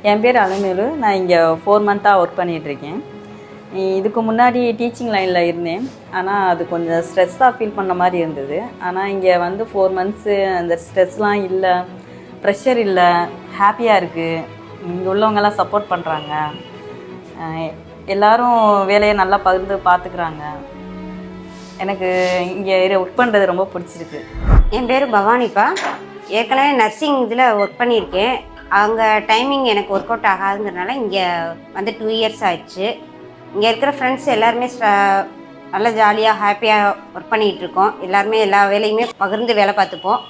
என் பேர் அலமேலு. நான் இங்கே 4 மந்த்தாக ஒர்க் பண்ணிகிட்ருக்கேன். இதுக்கு முன்னாடி டீச்சிங் லைனில் இருந்தேன். ஆனால் அது கொஞ்சம் ஸ்ட்ரெஸ்ஸாக ஃபீல் பண்ண மாதிரி இருந்தது. ஆனால் இங்கே வந்து 4 மந்த்ஸு அந்த ஸ்ட்ரெஸ்லாம் இல்லை, ப்ரெஷர் இல்லை, ஹாப்பியாக இருக்குது. இங்கே உள்ளவங்கெல்லாம் சப்போர்ட் பண்ணுறாங்க. எல்லோரும் வேலையை நல்லா பகிர்ந்து பார்த்துக்குறாங்க. எனக்கு இங்கே ஒர்க் பண்ணுறது ரொம்ப பிடிச்சிருக்கு. என் பேர் பவானிப்பா. ஏற்கனவே நர்சிங் இதில் ஒர்க் பண்ணியிருக்கேன். அங்கே டைமிங் எனக்கு ஒர்க் அவுட் ஆகாதுங்கிறதுனால இங்கே வந்து 2 இயர்ஸ் ஆயிடுச்சு. இங்கே இருக்கிற ஃப்ரெண்ட்ஸ் எல்லாருமே நல்லா ஜாலியாக ஹாப்பியாக ஒர்க் பண்ணிகிட்ருக்கோம். எல்லாருமே எல்லா வேலையுமே பகிர்ந்து வேலை பார்த்துப்போம்.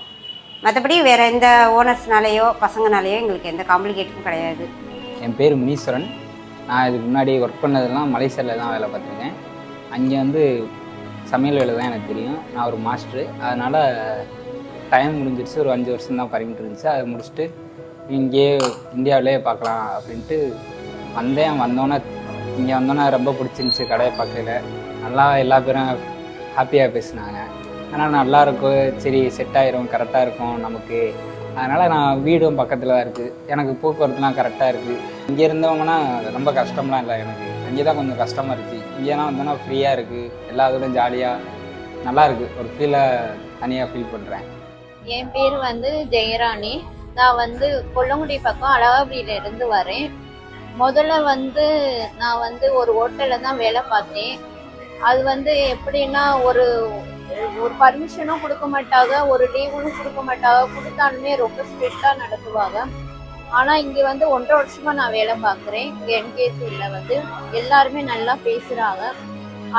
மற்றபடி வேறு எந்த ஓனர்ஸ்னாலேயோ பசங்கனாலேயோ எங்களுக்கு எந்த காம்ப்ளிகேட்டும் கிடையாது. என் பேர் முனீஸ்வரன். நான் இதுக்கு முன்னாடி ஒர்க் பண்ணதெல்லாம் மலேசியாவில் தான் வேலை பார்த்துருக்கேன். அங்கே வந்து சமையல் வேலை தான் எனக்கு தெரியும். நான் ஒரு மாஸ்டரு. அதனால் டைம் முடிஞ்சிருச்சு. ஒரு 5 வருஷம் தான் பர்மிட் இருந்துச்சு. அதை முடிச்சுட்டு இங்கேயே இந்தியாவிலே பார்க்கலாம் அப்படின்ட்டு வந்தோன்னே இங்கே வந்தோன்னே ரொம்ப பிடிச்சிருந்துச்சி. கடையை பார்க்கல நல்லா எல்லா பேரும் ஹாப்பியாக பேசினாங்க. ஆனால் நல்லா இருக்கும், சரி செட் ஆகிரும், கரெக்டாக இருக்கும் நமக்கு. அதனால் நான் வீடும் பக்கத்தில் தான் இருக்குது. எனக்கு போக்குவரத்துலாம் கரெக்டாக இருக்குது. இங்கே இருந்தவங்கன்னா ரொம்ப கஷ்டம்லாம் இல்லை. எனக்கு அங்கே தான் கொஞ்சம் கஷ்டமாக இருந்துச்சு. இங்கேனா வந்தோன்னா ஃப்ரீயாக இருக்குது, எல்லா இதுலையும் ஜாலியாக நல்லா இருக்குது. ஒரு ஃபீலை தனியாக ஃபீல் பண்ணுறேன். என் பேர் வந்து ஜெயராணி. நான் வந்து கொல்லங்குடி பக்கம் அழகாபுரியிலேருந்து வரேன். முதல்ல வந்து நான் வந்து ஒரு ஹோட்டலில் தான் வேலை பார்த்தேன். அது வந்து எப்படின்னா ஒரு பர்மிஷனும் கொடுக்க மாட்டாங்க, ஒரு லீவும் கொடுக்க மாட்டாங்க. கொடுத்தாலுமே ரொம்ப ஸ்ட்ரிக்டாக நடத்துவாங்க. ஆனால் இங்கே வந்து 1.5 வருஷமாக நான் வேலை பார்க்குறேன். இங்கே என்கேசியில் வந்து எல்லாருமே நல்லா பேசுகிறாங்க.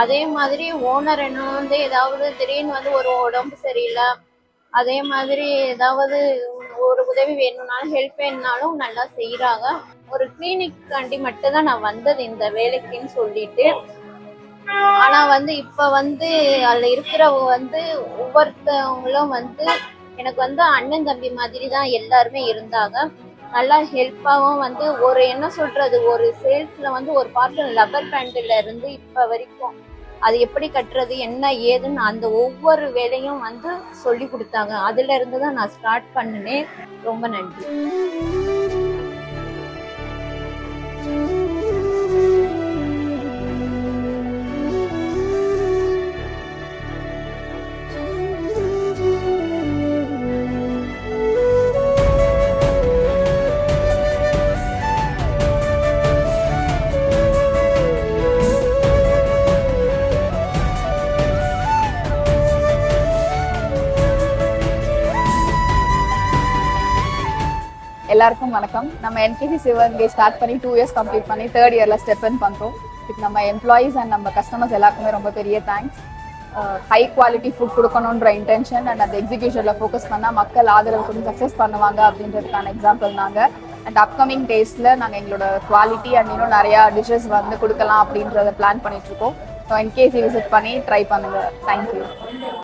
அதே மாதிரி ஓனர் என்ன வந்து ஏதாவது திடீர்னு வந்து ஒரு உடம்பு சரியில்லை, அதே மாதிரி ஏதாவது ஒரு உதவி வேணும்னாலும் ஹெல்ப் வேணும்னாலும் நல்லா செய்கிறாங்க. ஒரு கிளினிக்காண்டி மட்டும் தான் நான் வந்தது இந்த வேலைக்குன்னு சொல்லிட்டு. ஆனால் வந்து இப்போ வந்து அதில் இருக்கிறவங்க வந்து ஒவ்வொருத்தவங்களும் வந்து எனக்கு வந்து அண்ணன் தம்பி மாதிரி தான் எல்லாருமே இருந்தாங்க. நல்லா ஹெல்ப்பாகவும் வந்து ஒரு என்ன சொல்கிறது, ஒரு சேல்ஸில் வந்து ஒரு பார்சல் லப்பர் பேண்டில் இருந்து இப்போ வரைக்கும் அது எப்படி கட்டுறது என்ன ஏதுன்னு அந்த ஒவ்வொரு வேலையும் வந்து சொல்லி கொடுத்தாங்க. அதுல இருந்து தான் நான் ஸ்டார்ட் பண்ணினேன். ரொம்ப நன்றி. எல்லாருக்கும் வணக்கம். நம்ம என்கேசி சிவகங்கை ஸ்டார்ட் பண்ணி 2 இயர்ஸ் கம்ப்ளீட் பண்ணி 3rd இயரில் ஸ்டெப் இன் பண்ணுறோம். இப்போ நம்ம எம்ப்ளாயீஸ் அண்ட் நம்ம கஸ்டமர்ஸ் எல்லாருக்குமே ரொம்ப பெரிய தேங்க்ஸ். ஹை குவாலிட்டி ஃபுட் கொடுக்கணுன்ற இன்டென்ஷன் அண்ட் அந்த எக்ஸிக்யூஷனில் ஃபோக்கஸ் பண்ணால் மக்கள் ஆதரவு கொடுத்து சக்ஸஸ் பண்ணுவாங்க அப்படின்றதுக்கான எக்ஸாம்பிள் நாங்கள். அண்ட் அப்கமிங் டேஸில் நாங்கள் எங்களோட குவாலிட்டி அண்ட் இன்னும் நிறையா டிஷ்ஷஸ் வந்து கொடுக்கலாம் அப்படின்றத பிளான் பண்ணிகிட்ருக்கோம். ஸோ என்கேசி விசிட் பண்ணி ட்ரை பண்ணுங்கள். தேங்க்யூ.